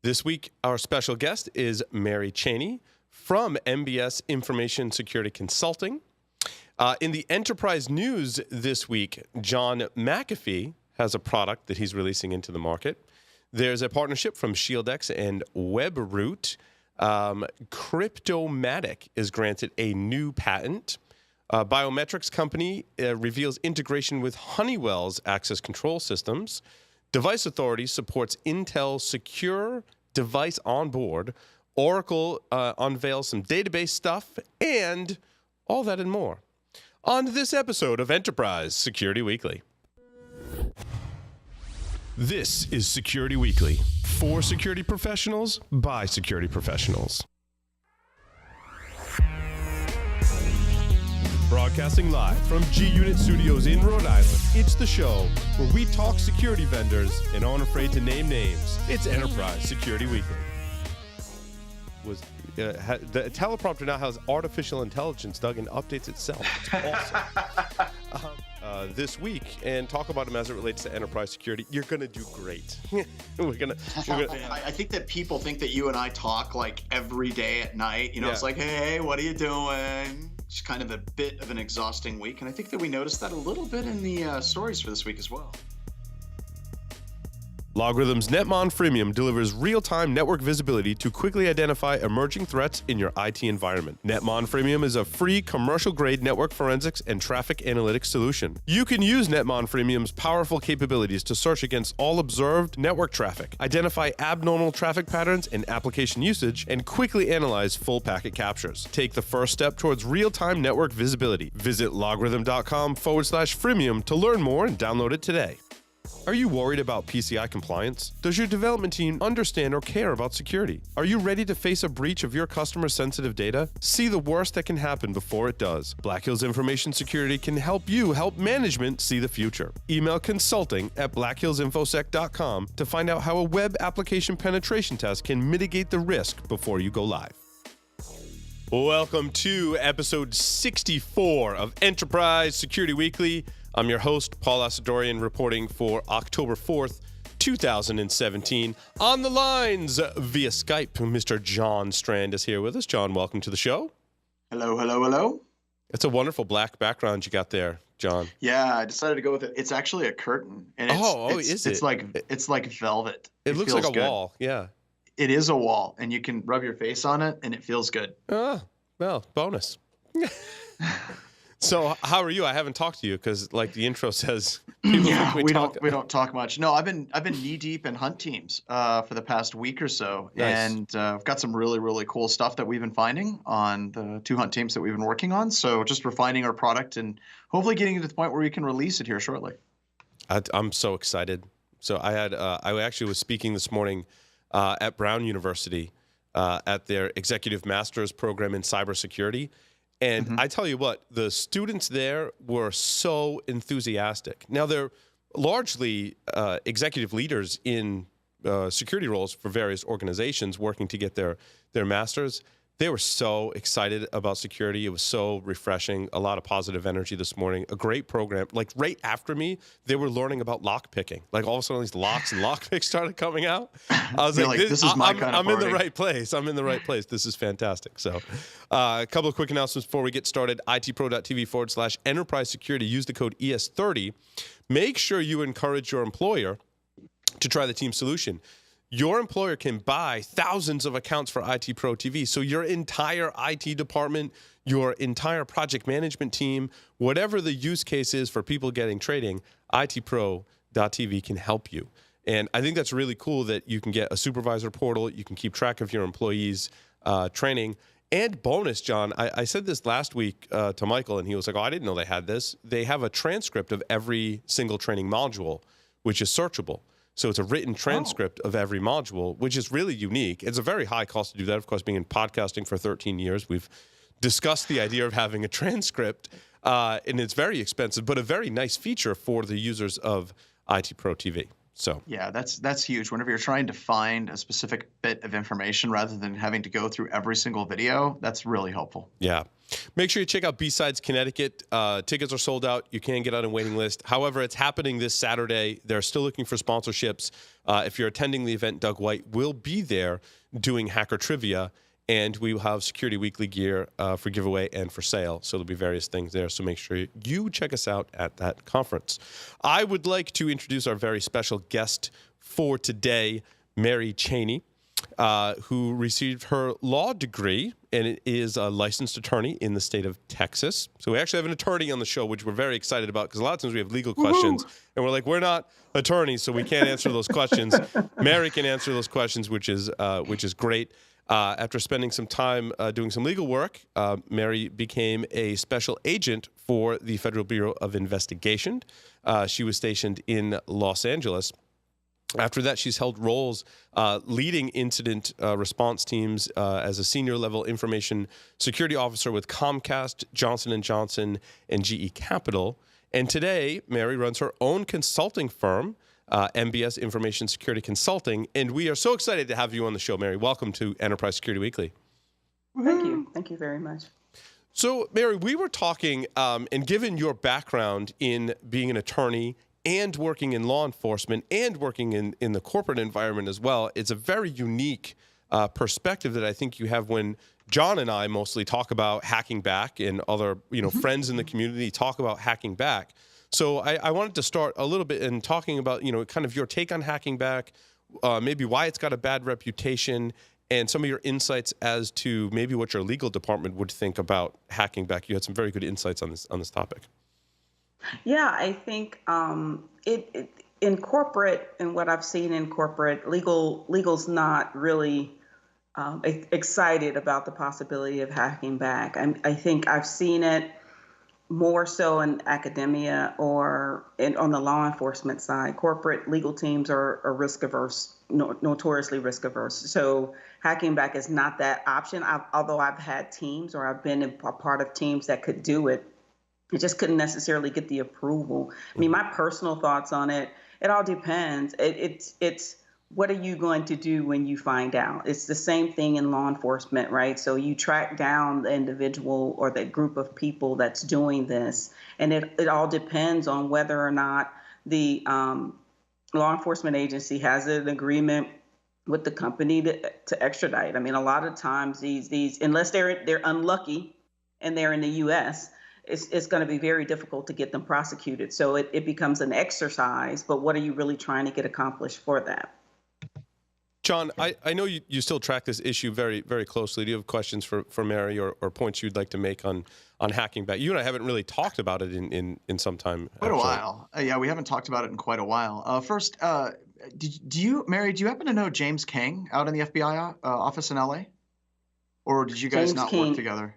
This week, our special guest is Mary Chaney from MBS Information Security Consulting. In the enterprise news this week, John McAfee has a product that he's releasing into the market. There's a partnership from ShieldX and WebRoot. Cryptomatic is granted a new patent. Biometrics company reveals integration with Honeywell's access control systems. Device Authority supports Intel Secure Device Onboard. Oracle unveils some database stuff, and all that and more on this episode of Enterprise Security Weekly. This is Security Weekly, for security professionals, by security professionals. Broadcasting live from G-Unit Studios in Rhode Island, it's the show where we talk security vendors and aren't afraid to name names. It's Enterprise Security Weekly. The teleprompter now has artificial intelligence, Doug, and updates itself. It's awesome. This week, and talk about them as it relates to enterprise security. You're gonna do great. we're gonna I think that people think that you and I talk like every day at night. You know, It's like, hey, what are you doing? It's kind of a bit of an exhausting week, and I think that we noticed that a little bit in the stories for this week as well. LogRhythm's Netmon Freemium delivers real-time network visibility to quickly identify emerging threats in your IT environment. Netmon Freemium is a free commercial-grade network forensics and traffic analytics solution. You can use Netmon Freemium's powerful capabilities to search against all observed network traffic, identify abnormal traffic patterns and application usage, and quickly analyze full packet captures. Take the first step towards real-time network visibility. Visit logRhythm.com/freemium to learn more and download it today. Are you worried about PCI compliance? Does your development team understand or care about security? Are you ready to face a breach of your customer's sensitive data? See the worst that can happen before it does. Black Hills Information Security can help you help management see the future. Email consulting@blackhillsinfosec.com to find out how a web application penetration test can mitigate the risk before you go live. Welcome to episode 64 of Enterprise Security Weekly. I'm your host, Paul Asadorian, reporting for October 4th, 2017. On the lines via Skype, Mr. John Strand is here with us. John, welcome to the show. Hello, hello, hello. It's a wonderful black background you got there, John. Yeah, I decided to go with it. It's actually a curtain. And is it? It's like velvet. It looks like a good. wall, yeah. It is a wall, and you can rub your face on it, and it feels good. Oh, well, bonus. So how are you? I haven't talked to you because, like the intro says, we don't talk much. No, I've been knee deep in hunt teams for the past week or so, nice. And I've got some really cool stuff that we've been finding on the 2 hunt teams that we've been working on. So just refining our product and hopefully getting to the point where we can release it here shortly. I'm so excited. So I actually was speaking this morning at Brown University at their Executive Master's program in Cybersecurity. And I tell you what, the students there were so enthusiastic. Now, they're largely executive leaders in security roles for various organizations working to get their masters. They were so excited about security. It was so refreshing. A lot of positive energy this morning. A great program. Like right after me, they were learning about lock picking. Like all of a sudden, these locks and lock picks started coming out. I was like, this is my kind of party. I'm in the right place. I'm in the right place. This is fantastic. So a couple of quick announcements before we get started. itpro.tv/enterprise security. Use the code ES30. Make sure you encourage your employer to try the team solution. Your employer can buy thousands of accounts for IT Pro TV. So your entire IT department, your entire project management team, whatever the use case is for people getting trading, itpro.tv can help you. And I think that's really cool that you can get a supervisor portal. You can keep track of your employees' training. And bonus, John, I said this last week to Michael, and he was like, oh, I didn't know they had this. They have a transcript of every single training module, which is searchable. So it's a written transcript of every module, which is really unique. It's a very high cost to do that. Of course, being in podcasting for 13 years, we've discussed the idea of having a transcript, and it's very expensive, but a very nice feature for the users of IT Pro TV. So yeah, that's huge. Whenever you're trying to find a specific bit of information rather than having to go through every single video, that's really helpful. yeah. Make sure you check out B-Sides Connecticut. Tickets are sold out. You can get on a waiting list. However, it's happening this Saturday. They're still looking for sponsorships. If you're attending the event, Doug White will be there doing hacker trivia, and we will have Security Weekly gear for giveaway and for sale. So there'll be various things there. So make sure you check us out at that conference. I would like to introduce our very special guest for today, Mary Chaney, who received her law degree and is a licensed attorney in the state of Texas. So we actually have an attorney on the show, which we're very excited about, because a lot of times we have legal questions and we're like, we're not attorneys, so we can't answer those questions. Mary can answer those questions, which is great. After spending some time doing some legal work, Mary became a special agent for the Federal Bureau of Investigation. She was stationed in Los Angeles. After that, she's held roles leading incident response teams as a senior level information security officer with Comcast, Johnson & Johnson, and GE Capital. And today, Mary runs her own consulting firm, MBS Information Security Consulting. And we are so excited to have you on the show, Mary. Welcome to Enterprise Security Weekly. Thank you. Thank you very much. So, Mary, we were talking, and given your background in being an attorney and working in law enforcement and working in the corporate environment as well, it's a very unique perspective that I think you have when John and I mostly talk about hacking back, and other friends in the community talk about hacking back. So I wanted to start a little bit in talking about kind of your take on hacking back, maybe why it's got a bad reputation, and some of your insights as to maybe what your legal department would think about hacking back. You had some very good insights on this topic. Yeah, I think in corporate, and what I've seen in corporate, legal's not really excited about the possibility of hacking back. I think I've seen it more so in academia or on the law enforcement side. Corporate legal teams are risk averse, notoriously risk averse. So hacking back is not that option. Although I've had teams, or I've been a part of teams that could do it, I just couldn't necessarily get the approval. I mean, my personal thoughts on it, it all depends. It's what are you going to do when you find out? It's the same thing in law enforcement, right? So you track down the individual or the group of people that's doing this, and it all depends on whether or not the law enforcement agency has an agreement with the company to extradite. I mean, a lot of times these unless they're unlucky and they're in the U.S., it's going to be very difficult to get them prosecuted. So it becomes an exercise, but what are you really trying to get accomplished for that? John, I know you still track this issue very, very closely. Do you have questions for Mary or points you'd like to make on hacking back? You and I haven't really talked about it in some time. Quite a while. Yeah, we haven't talked about it in quite a while. First, Mary, do you happen to know James King out in the FBI office in LA? Or did you guys not work together?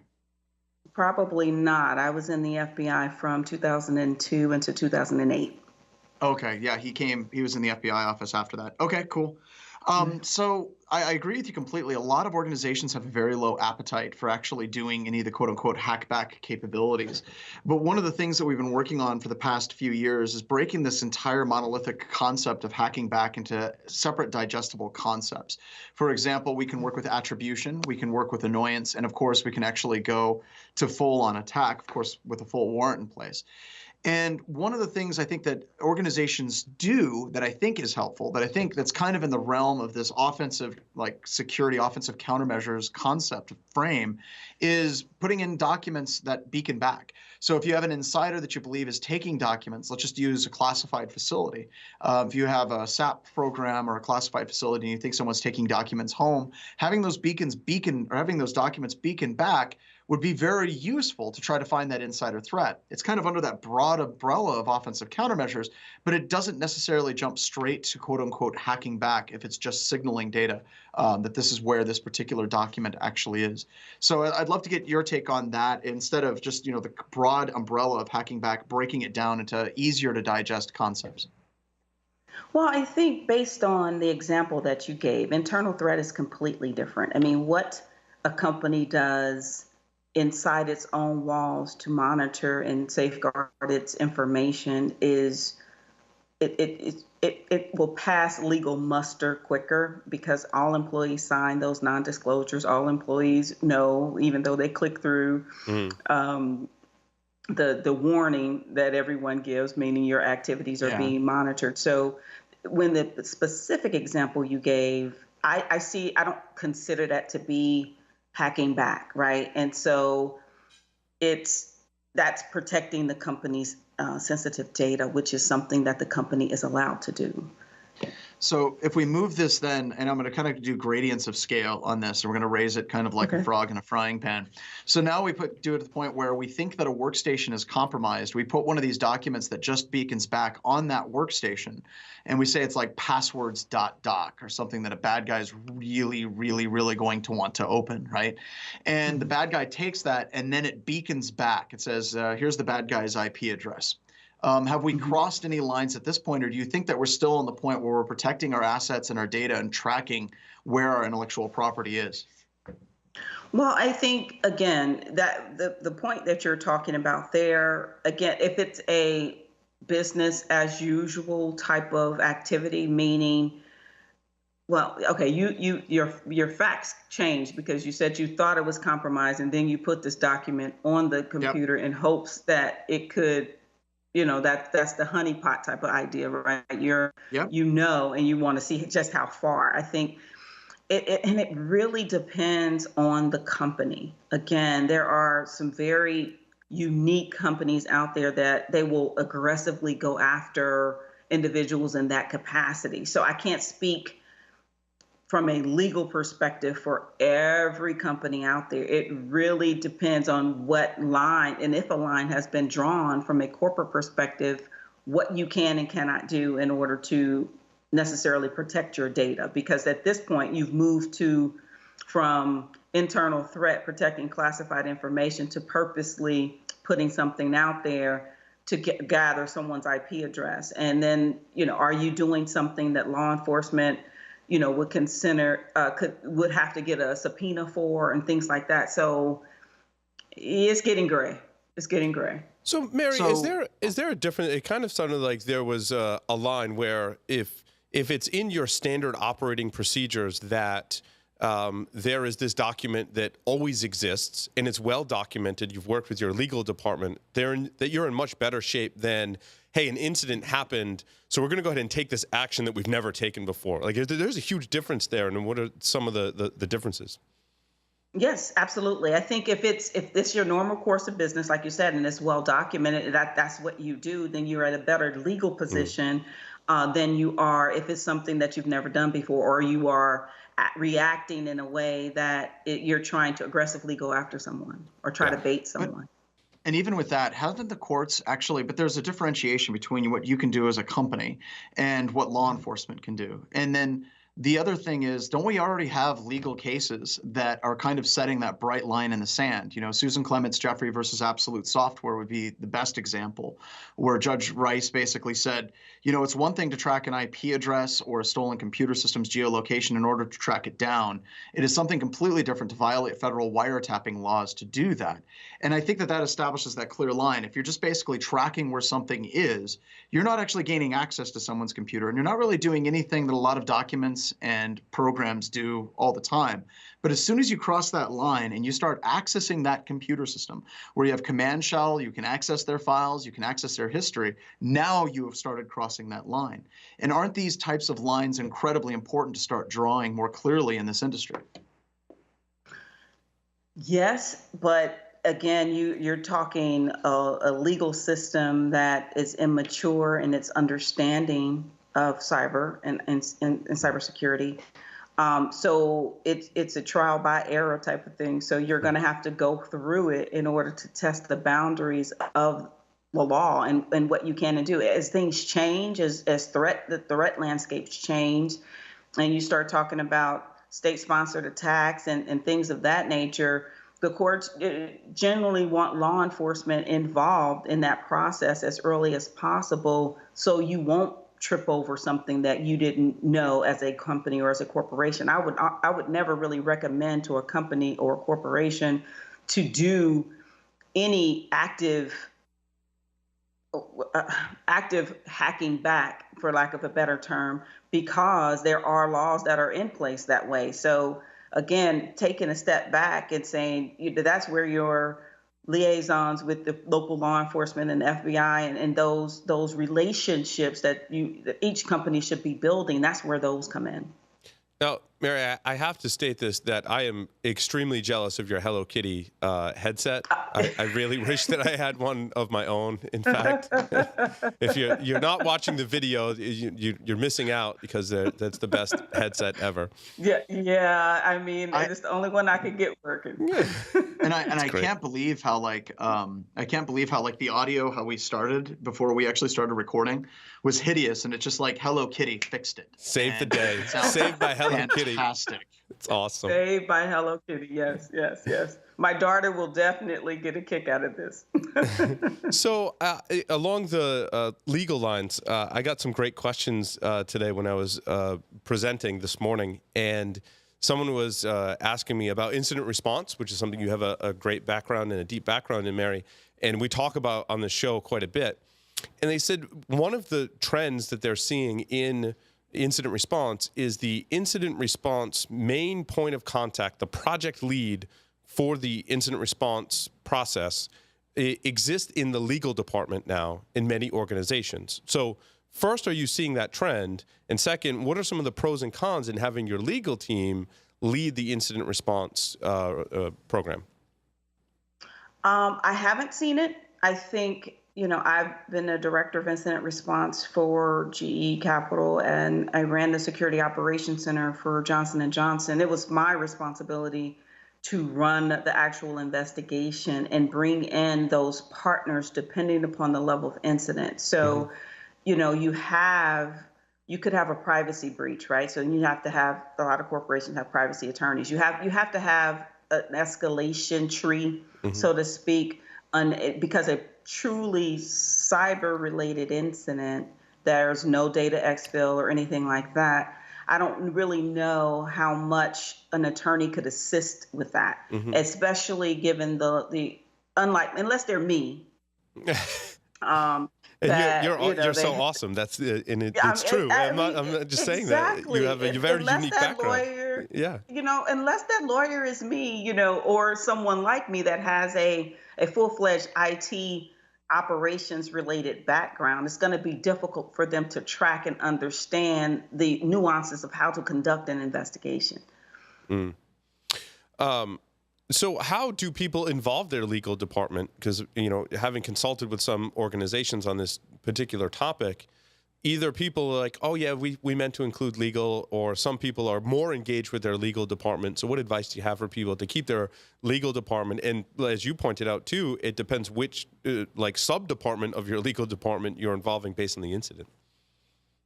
Probably not. I was in the FBI from 2002 into 2008. Okay, yeah, he was in the FBI office after that. Okay, cool. So I agree with you completely. A lot of organizations have a very low appetite for actually doing any of the quote unquote hackback capabilities. But one of the things that we've been working on for the past few years is breaking this entire monolithic concept of hacking back into separate digestible concepts. For example, we can work with attribution, we can work with annoyance, and of course we can actually go to full-on attack, of course, with a full warrant in place. And one of the things I think that organizations do that I think is helpful, that I think that's kind of in the realm of this offensive, like security, offensive countermeasures concept frame, is putting in documents that beacon back. So if you have an insider that you believe is taking documents, let's just use a classified facility. If you have a SAP program or a classified facility and you think someone's taking documents home, having those having those documents beacon back would be very useful to try to find that insider threat. It's kind of under that broad umbrella of offensive countermeasures, but it doesn't necessarily jump straight to quote unquote hacking back if it's just signaling data that this is where this particular document actually is. So I'd love to get your take on that instead of just the broad umbrella of hacking back, breaking it down into easier to digest concepts. Well, I think based on the example that you gave, internal threat is completely different. I mean, what a company does inside its own walls to monitor and safeguard its information is it will pass legal muster quicker because all employees sign those non-disclosures. All employees know, even though they click through the warning that everyone gives, meaning your activities are being monitored. So when the specific example you gave, I don't consider that to be hacking back, right? And so that's protecting the company's sensitive data, which is something that the company is allowed to do. So if we move this then, and I'm going to kind of do gradients of scale on this, and we're going to raise it kind of like a frog in a frying pan. So now we do it to the point where we think that a workstation is compromised. We put one of these documents that just beacons back on that workstation, and we say it's like passwords.doc or something that a bad guy is really, really, really going to want to open, right? And the bad guy takes that, and then it beacons back. It says, here's the bad guy's IP address. Have we crossed any lines at this point, or do you think that we're still on the point where we're protecting our assets and our data and tracking where our intellectual property is? Well, I think, again, that the point that you're talking about there, again, if it's a business as usual type of activity, meaning, well, okay, your facts changed because you said you thought it was compromised, and then you put this document on the computer in hopes that it could, that's the honeypot type of idea, right? You know, and you want to see just how far. I think and it really depends on the company. Again, there are some very unique companies out there that they will aggressively go after individuals in that capacity. So I can't speak from a legal perspective for every company out there. It really depends on what line, and if a line has been drawn from a corporate perspective, what you can and cannot do in order to necessarily protect your data. Because at this point, you've moved from internal threat, protecting classified information, to purposely putting something out there to gather someone's IP address. And then, are you doing something that law enforcement would consider, would have to get a subpoena for, and things like that. So it's getting gray. It's getting gray. So Mary, is there a different? It kind of sounded like there was a line where if it's in your standard operating procedures that there is this document that always exists and it's well documented, you've worked with your legal department, that you're in much better shape than, hey, an incident happened, so we're going to go ahead and take this action that we've never taken before. Like, there's a huge difference there, and what are some of the differences? Yes, absolutely. I think if it's your normal course of business, like you said, and it's well documented, that's what you do, then you're at a better legal position than you are if it's something that you've never done before, or you are reacting in a way that you're trying to aggressively go after someone or try to bait someone. And even with that, haven't the courts actually, but there's a differentiation between what you can do as a company and what law enforcement can do. And then the other thing is, don't we already have legal cases that are kind of setting that bright line in the sand? Susan Clements, Jeffrey versus Absolute Software would be the best example, where Judge Rice basically said, it's one thing to track an IP address or a stolen computer system's geolocation in order to track it down. It is something completely different to violate federal wiretapping laws to do that. And I think that establishes that clear line. If you're just basically tracking where something is, you're not actually gaining access to someone's computer, and you're not really doing anything that a lot of documents and programs do all the time. But as soon as you cross that line and you start accessing that computer system where you have command shell, you can access their files, you can access their history, now you have started crossing that line. And aren't these types of lines incredibly important to start drawing more clearly in this industry? Yes, but again, you're talking a legal system that is immature in its understanding of cyber and cybersecurity. So it's a trial by error type of thing. So you're going to have to go through it in order to test the boundaries of the law and what you can and do. As things change, as the threat landscapes change, and you start talking about state-sponsored attacks and things of that nature, the courts generally want law enforcement involved in that process as early as possible, so you won't trip over something that you didn't know as a company or as a corporation. I would never really recommend to a company or a corporation to do any active active hacking back, for lack of a better term, because there are laws that are in place that way. So again, taking a step back and saying that's where your liaisons with the local law enforcement and the FBI and those relationships that each company should be building, that's where those come in. Now, Mary, I have to state this, that I am extremely jealous of your Hello Kitty headset. I really wish that I had one of my own. In fact, if you're not watching the video, you're missing out, because that's the best headset ever. Yeah. I mean, it's the only one I could get working. Yeah. And I can't believe how like the audio, how we started before we actually started recording, was hideous, and it's just like Hello Kitty fixed it. Saved the day. Saved by Hello Kitty. Fantastic. It's awesome. Saved by Hello Kitty. Yes. My daughter will definitely get a kick out of this. So along the legal lines, I got some great questions today when I was presenting this morning, and someone was asking me about incident response, which is something you have a great background and a deep background in, Mary, and we talk about on the show quite a bit. And they said one of the trends that they're seeing in incident response is the incident response main point of contact, the project lead for the incident response process, exists in the legal department now in many organizations. So first, are you seeing that trend? And second, what are some of the pros and cons in having your legal team lead the incident response program? I haven't seen it. I think, I've been a director of incident response for GE Capital, and I ran the Security Operations Center for Johnson & Johnson. It was my responsibility to run the actual investigation and bring in those partners depending upon the level of incident. So, you could have a privacy breach, right? So you have to have, a lot of corporations have privacy attorneys. You have to have an escalation tree, so to speak, because a truly cyber-related incident, there's no data exfil or anything like that. I don't really know how much an attorney could assist with that, especially given unless they're me. You're so awesome. It's true. I'm not just saying that. You have a very unique background. Unless that lawyer is me, or someone like me that has a full-fledged IT operations related background, it's going to be difficult for them to track and understand the nuances of how to conduct an investigation. So how do people involve their legal department? Because, having consulted with some organizations on this particular topic, either people are like, oh, yeah, we meant to include legal, or some people are more engaged with their legal department. So what advice do you have for people to keep their legal department? And as you pointed out, too, it depends which sub-department of your legal department you're involving based on the incident.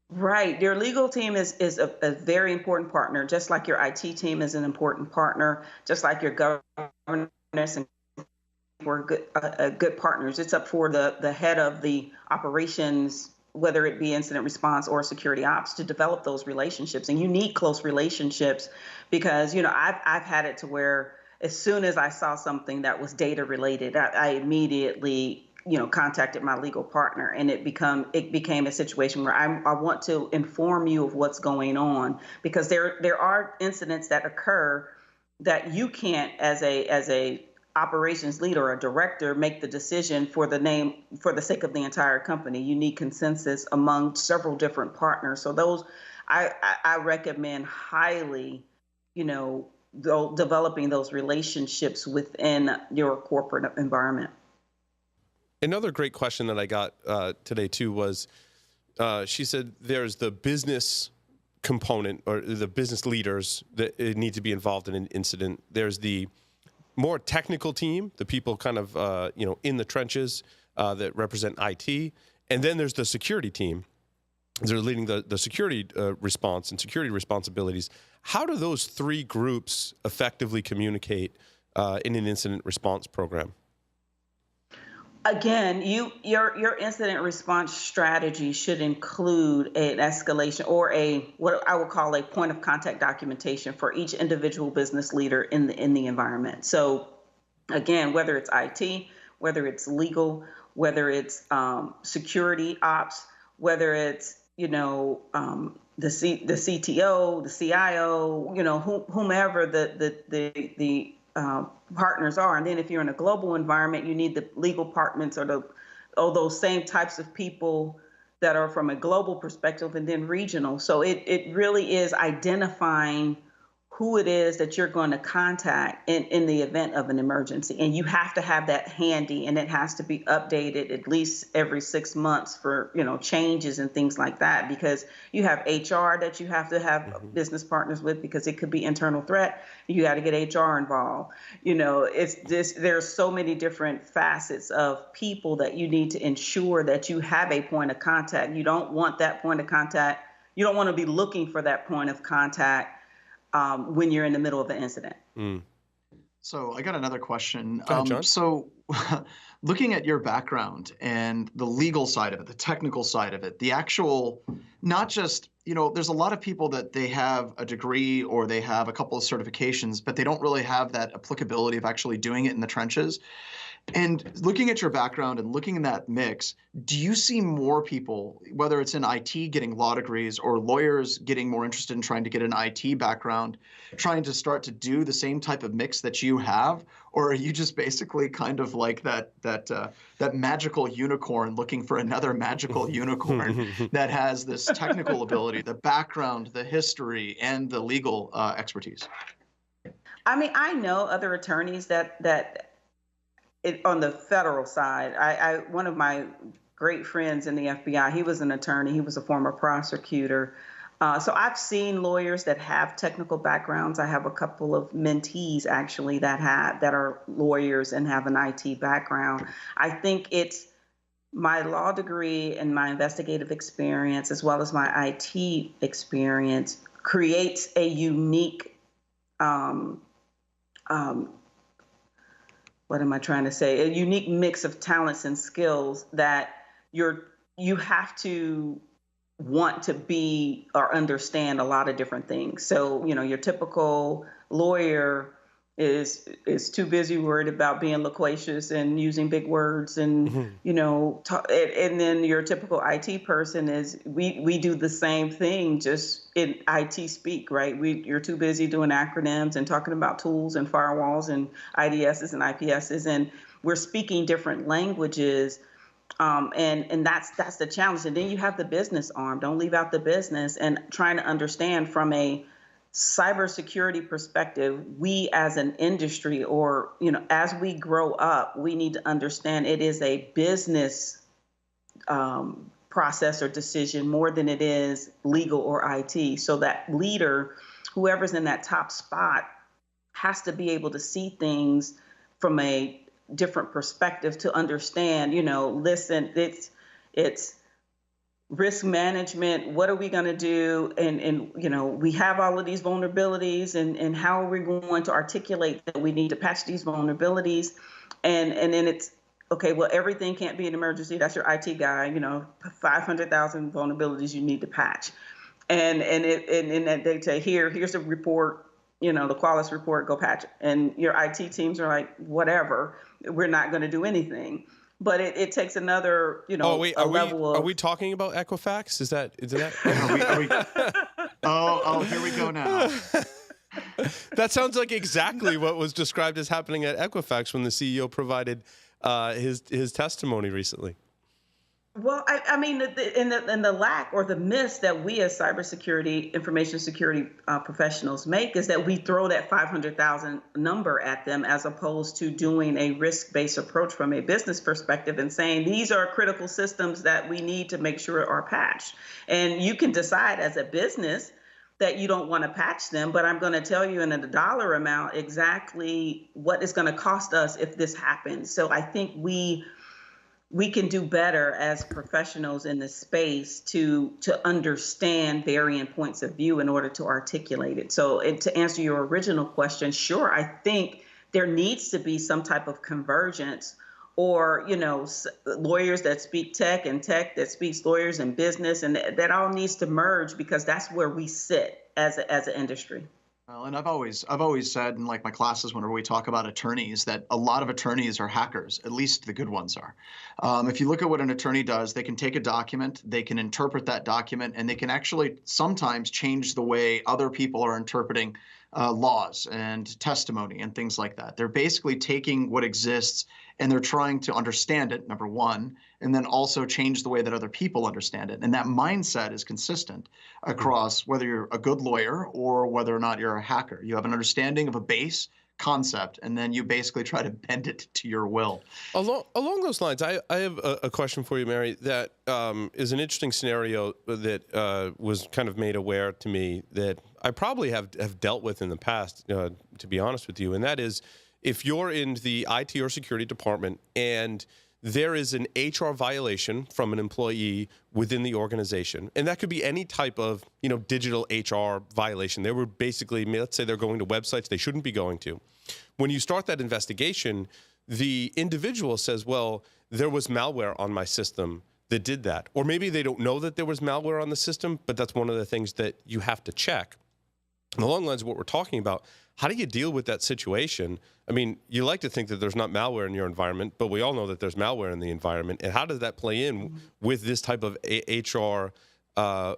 Right. Your legal team is a very important partner, just like your IT team is an important partner, just like your governance and we're good partners. It's up for the head of the operations, whether it be incident response or security ops, to develop those relationships. And you need close relationships because, I've had it to where as soon as I saw something that was data related, I immediately contacted my legal partner, and it became a situation where I want to inform you of what's going on, because there are incidents that occur that you can't, as a operations lead or a director, make the decision for the sake of the entire company. You need consensus among several different partners. So those I recommend highly, developing those relationships within your corporate environment. Another great question that I got today, too, was she said there's the business component, or the business leaders that need to be involved in an incident. There's the more technical team, the people kind of, in the trenches that represent IT. And then there's the security team. They're leading the security response and security responsibilities. How do those three groups effectively communicate in an incident response program? Again, your incident response strategy should include an escalation or what I would call a point of contact documentation for each individual business leader in the environment. So again, whether it's IT, whether it's legal, whether it's security ops, whether it's, the CTO, the CIO, whomever the partners are. And then if you're in a global environment, you need the legal departments or those same types of people that are from a global perspective, and then regional. So it really is identifying who it is that you're going to contact in the event of an emergency. And you have to have that handy, and it has to be updated at least every 6 months for, changes and things like that, because you have HR that you have to have business partners with, because it could be internal threat. You got to get HR involved. There's so many different facets of people that you need to ensure that you have a point of contact. You don't want that point of contact. You don't want to be looking for that point of contact when you're in the middle of an incident. So I got another question. Go ahead, John. So looking at your background and the legal side of it, the technical side of it, the actual, not just, there's a lot of people that they have a degree or they have a couple of certifications, but they don't really have that applicability of actually doing it in the trenches. And looking at your background and looking in that mix, do you see more people, whether it's in IT getting law degrees or lawyers getting more interested in trying to get an IT background, trying to start to do the same type of mix that you have? Or are you just basically kind of like that magical unicorn looking for another magical unicorn that has this technical ability, the background, the history, and the legal expertise? I mean, I know other attorneys that on the federal side. One of my great friends in the FBI, he was an attorney. He was a former prosecutor. So I've seen lawyers that have technical backgrounds. I have a couple of mentees actually that are lawyers and have an IT background. I think it's my law degree and my investigative experience, as well as my IT experience, creates a unique what am I trying to say? A unique mix of talents and skills that you have to want to be or understand a lot of different things. So, your typical lawyer is too busy worried about being loquacious and using big words and, and then your typical IT person is, we do the same thing, just in IT speak, right? You're too busy doing acronyms and talking about tools and firewalls and IDSs and IPSs, and we're speaking different languages. And that's the challenge. And then you have the business arm. Don't leave out the business and trying to understand from a cybersecurity perspective, we as an industry, or, as we grow up, we need to understand it is a business process or decision more than it is legal or IT. So that leader, whoever's in that top spot, has to be able to see things from a different perspective to understand, listen, it's risk management. What are we going to do? And we have all of these vulnerabilities, and how are we going to articulate that we need to patch these vulnerabilities? And then it's, okay, well, everything can't be an emergency. That's your IT guy, 500,000 vulnerabilities you need to patch. And they say, here's a report, the Qualys report, go patch it. And your IT teams are like, whatever, we're not going to do anything. But it takes another, Are we talking about Equifax? Is that? Oh, here we go now. That sounds like exactly what was described as happening at Equifax when the CEO provided his testimony recently. Well, I mean, in the lack or the miss that we as cybersecurity, information security professionals make is that we throw that 500,000 number at them, as opposed to doing a risk-based approach from a business perspective and saying these are critical systems that we need to make sure are patched. And you can decide as a business that you don't want to patch them, but I'm going to tell you in a dollar amount exactly what it's going to cost us if this happens. So I think we can do better as professionals in this space to understand varying points of view in order to articulate it. So to answer your original question, sure, I think there needs to be some type of convergence, or, lawyers that speak tech and tech that speaks lawyers and business, and that all needs to merge, because that's where we sit as an industry. Well, and I've always said in like my classes whenever we talk about attorneys that a lot of attorneys are hackers. At least the good ones are. If you look at what an attorney does, they can take a document, they can interpret that document, and they can actually sometimes change the way other people are interpreting laws and testimony and things like that. They're basically taking what exists and they're trying to understand it, number one, and then also change the way that other people understand it. And that mindset is consistent across whether you're a good lawyer or whether or not you're a hacker. You have an understanding of a base concept, and then you basically try to bend it to your will. Along those lines, I have a question for you, Mary, that is an interesting scenario that was kind of made aware to me that I probably have dealt with in the past, to be honest with you, and that is if you're in the IT or security department and there is an HR violation from an employee within the organization, and that could be any type of, digital HR violation. They were basically, let's say they're going to websites they shouldn't be going to. When you start that investigation, the individual says, well, there was malware on my system that did that. Or maybe they don't know that there was malware on the system, but that's one of the things that you have to check. And along the lines of what we're talking about, how do you deal with that situation? I mean, you like to think that there's not malware in your environment, but we all know that there's malware in the environment. And how does that play in with this type of HR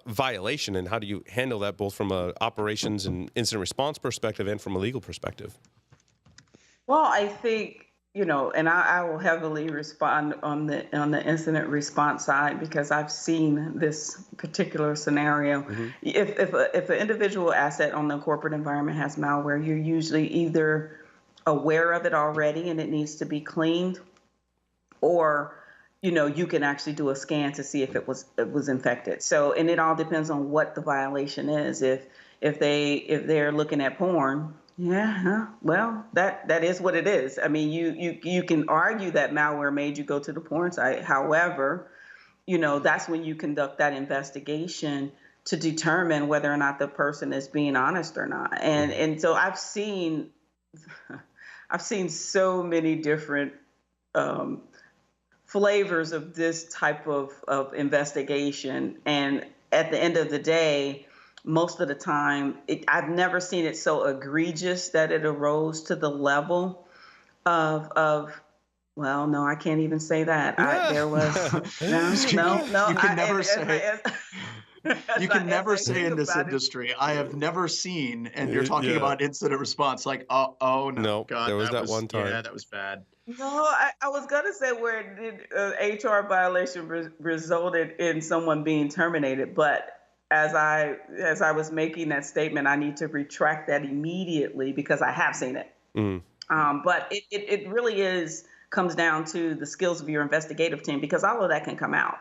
violation? And how do you handle that both from a operations and incident response perspective and from a legal perspective? Well, I think, and I will heavily respond on the incident response side because I've seen this particular scenario. If an individual asset on the corporate environment has malware, you're usually either aware of it already and it needs to be cleaned, or you can actually do a scan to see if it was infected. So, and it all depends on what the violation is. If they're looking at porn, yeah, well, that is what it is. I mean, you can argue that malware made you go to the porn site. However, that's when you conduct that investigation to determine whether or not the person is being honest or not. And so I've seen so many different flavors of this type of investigation. And at the end of the day, most of the time, I've never seen it so egregious that it arose to the level of well, no, I can't even say that. There was no. You can never say. You can never say in this industry, I have never seen, and you're talking about incident response, like, oh no, God, there was that one time. Yeah, that was bad. No, I was gonna say where HR violation resulted in someone being terminated, but as I was making that statement, I need to retract that immediately because I have seen it. But it really comes down to the skills of your investigative team because all of that can come out.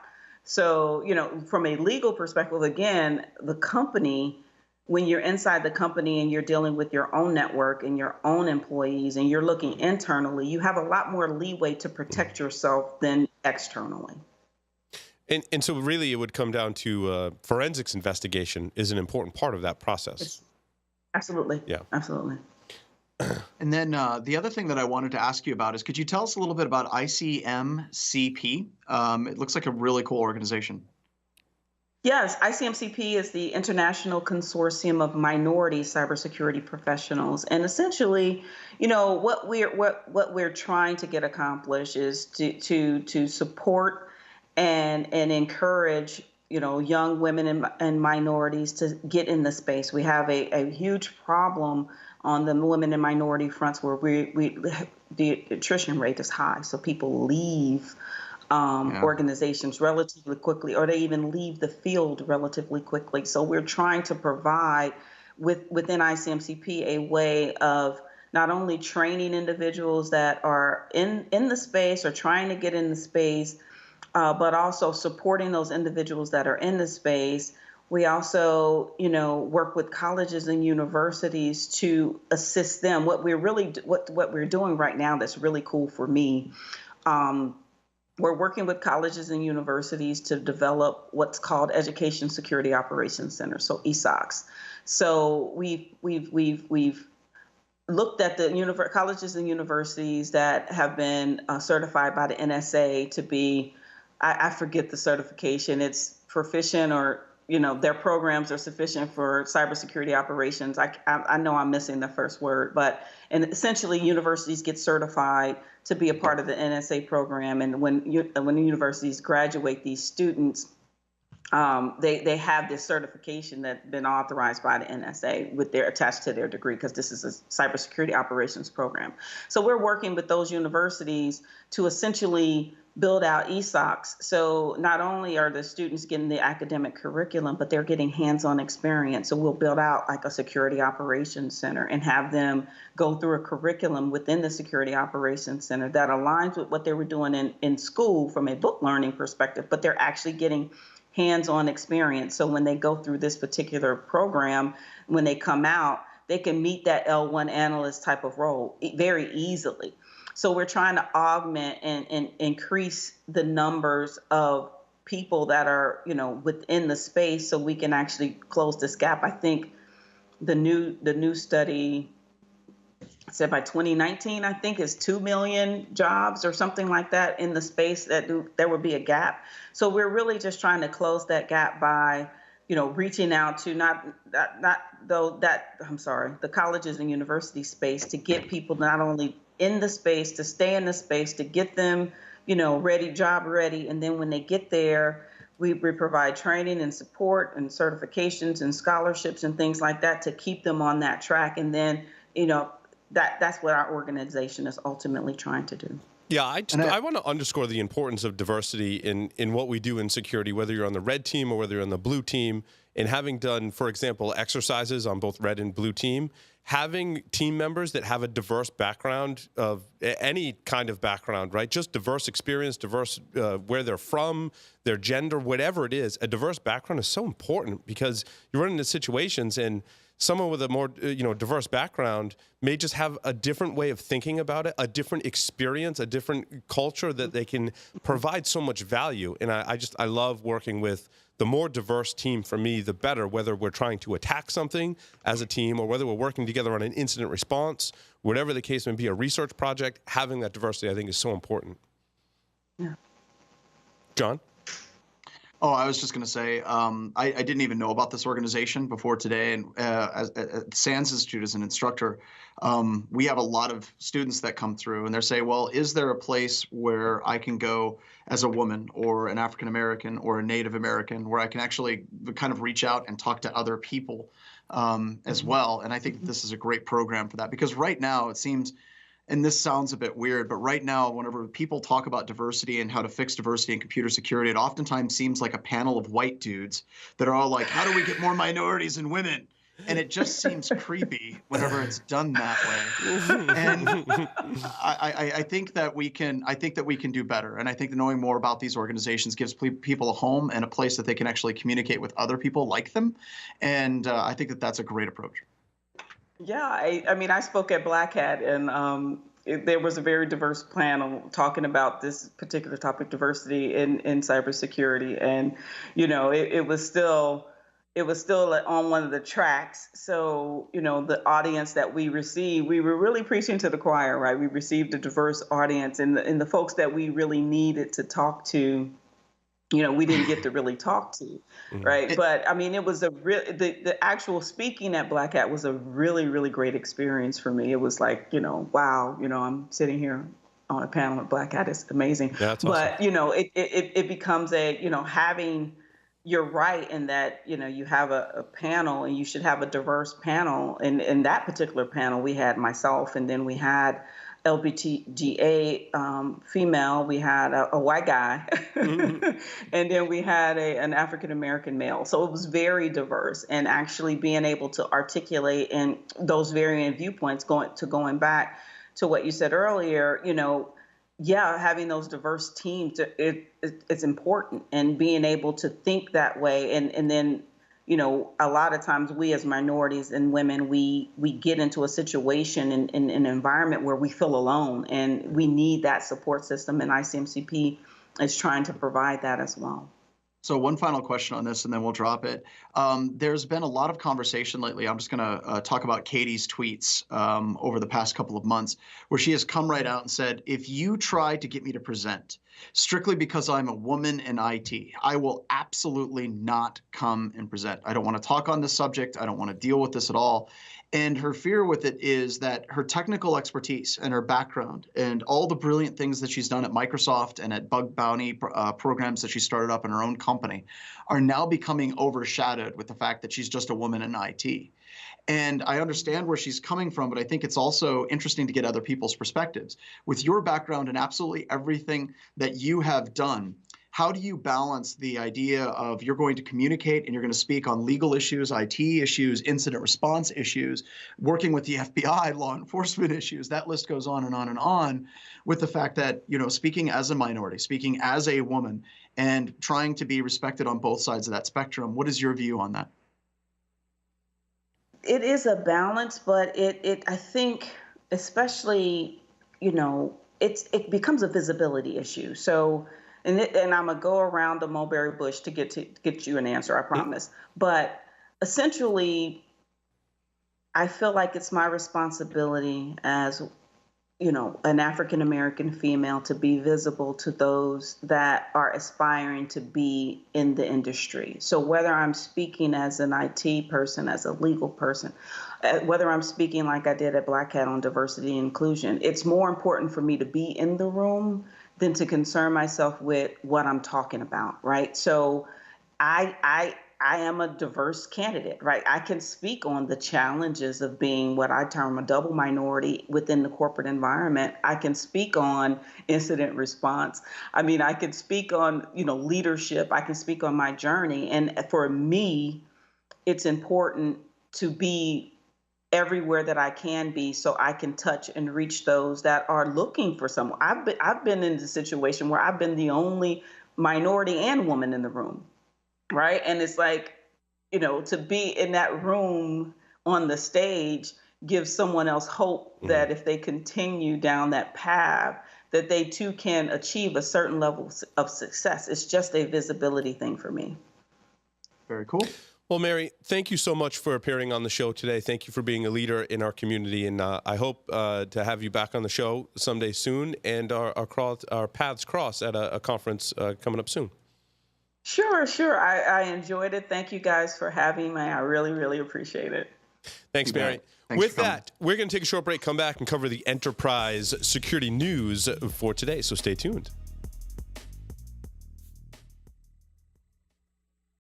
So, from a legal perspective, again, the company, when you're inside the company and you're dealing with your own network and your own employees and you're looking internally, you have a lot more leeway to protect yourself than externally. And so really it would come down to forensics investigation is an important part of that process. Absolutely. Yeah. Absolutely. And then the other thing that I wanted to ask you about is, could you tell us a little bit about ICMCP? It looks like a really cool organization. Yes, ICMCP is the International Consortium of Minority Cybersecurity Professionals, and essentially, what we're trying to get accomplished is to support and encourage young women and minorities to get in the space. We have a huge problem on the women and minority fronts where the attrition rate is high, so people leave organizations relatively quickly, or they even leave the field relatively quickly. So we're trying to provide within ICMCP a way of not only training individuals that are in the space or trying to get in the space, but also supporting those individuals that are in the space. We also, work with colleges and universities to assist them. What we're doing right now that's really cool for me. We're working with colleges and universities to develop what's called Education Security Operations Center, so ESOCs. So we've looked at the colleges and universities that have been certified by the NSA to be, I forget the certification, it's proficient or their programs are sufficient for cybersecurity operations. I know I'm missing the first word, and essentially universities get certified to be a part of the NSA program. And when the universities graduate these students, they have this certification that's been authorized by the NSA attached to their degree, because this is a cybersecurity operations program. So we're working with those universities to essentially build out ESOCs. So not only are the students getting the academic curriculum, but they're getting hands-on experience. So we'll build out like a security operations center and have them go through a curriculum within the security operations center that aligns with what they were doing in school from a book learning perspective, but they're actually getting hands-on experience. So when they go through this particular program, when they come out, they can meet that L1 analyst type of role very easily. So we're trying to augment and increase the numbers of people that are, within the space, so we can actually close this gap. I think the new study said by 2019, I think is 2 million jobs or something like that in the space that there would be a gap. So we're really just trying to close that gap by, reaching out to the colleges and university space, to get people not only in the space, to stay in the space, to get them, job ready. And then when they get there, we provide training and support and certifications and scholarships and things like that to keep them on that track. And then, that's what our organization is ultimately trying to do. Yeah, I want to underscore the importance of diversity in what we do in security, whether you're on the red team or whether you're on the blue team. And having done, for example, exercises on both red and blue team, having team members that have a diverse background of any kind of background, right? Just diverse experience, diverse where they're from, their gender, whatever it is, a diverse background is so important, because you run into situations and someone with a more diverse background may just have a different way of thinking about it, a different experience, a different culture that they can provide so much value. And I love working with the more diverse team. For me, the better, whether we're trying to attack something as a team or whether we're working together on an incident response, whatever the case may be, a research project, having that diversity, I think, is so important. Yeah. John? Oh, I was just going to say, I didn't even know about this organization before today. And at SANS Institute as an instructor, we have a lot of students that come through and they're saying, well, is there a place where I can go as a woman or an African American or a Native American where I can actually kind of reach out and talk to other people as well? And I think this is a great program for that, because right now it seems, and this sounds a bit weird, but right now, whenever people talk about diversity and how to fix diversity in computer security, it oftentimes seems like a panel of white dudes that are all like, how do we get more minorities and women? And it just seems creepy whenever it's done that way. And I think that we can do better. And I think that knowing more about these organizations gives people a home and a place that they can actually communicate with other people like them. And I think that that's a great approach. Yeah, I spoke at Black Hat, and there was a very diverse panel talking about this particular topic, diversity in cybersecurity, and it was still on one of the tracks. So the audience that we received, we were really preaching to the choir, right? We received a diverse audience, and the folks that we really needed to talk to, we didn't get to really talk to, right? But it was the actual speaking at Black Hat was a really, really great experience for me. It was like, wow, I'm sitting here on a panel at Black Hat. It's amazing. Yeah, that's awesome. But, it becomes having, you're right in that, you have a panel and you should have a diverse panel. And in that particular panel, we had myself, and then we had LBTGA female, we had a white guy, and then we had an African-American male. So it was very diverse, and actually being able to articulate in those varying viewpoints, going back to what you said earlier, having those diverse teams, it's important, and being able to think that way. And then, a lot of times we as minorities and women, we get into a situation in an environment where we feel alone, and we need that support system, and ICMCP is trying to provide that as well. So one final question on this, and then we'll drop it. There's been a lot of conversation lately. I'm just going to talk about Katie's tweets over the past couple of months, where she has come right out and said, if you try to get me to present strictly because I'm a woman in IT. I will absolutely not come and present. I don't want to talk on this subject. I don't want to deal with this at all. And her fear with it is that her technical expertise and her background and all the brilliant things that she's done at Microsoft and at bug bounty programs that she started up in her own company are now becoming overshadowed with the fact that she's just a woman in IT. And I understand where she's coming from, but I think it's also interesting to get other people's perspectives. With your background and absolutely everything that you have done, how do you balance the idea of you're going to communicate and you're going to speak on legal issues, IT issues, incident response issues, working with the FBI, law enforcement issues, that list goes on and on and on, with the fact that, speaking as a minority, speaking as a woman, and trying to be respected on both sides of that spectrum? What is your view on that? It is a balance, but I think, especially, it becomes a visibility issue. So, and I'm gonna go around the mulberry bush to get you an answer, I promise. But essentially, I feel like it's my responsibility as an African American female to be visible to those that are aspiring to be in the industry. So whether I'm speaking as an IT person, as a legal person, whether I'm speaking like I did at Black Hat on diversity and inclusion, it's more important for me to be in the room than to concern myself with what I'm talking about, right? So I am a diverse candidate, right? I can speak on the challenges of being what I term a double minority within the corporate environment. I can speak on incident response. I mean, I can speak on, leadership. I can speak on my journey. And for me, it's important to be everywhere that I can be so I can touch and reach those that are looking for someone. I've been in the situation where I've been the only minority and woman in the room. Right. And it's like, to be in that room on the stage gives someone else hope that if they continue down that path, that they too can achieve a certain level of success. It's just a visibility thing for me. Very cool. Well, Mary, thank you so much for appearing on the show today. Thank you for being a leader in our community. And I hope to have you back on the show someday soon and our paths cross at a conference coming up soon. Sure. I enjoyed it. Thank you guys for having me. I really, really appreciate it. Thanks, Mary. With that, we're going to take a short break, come back and cover the enterprise security news for today. So stay tuned.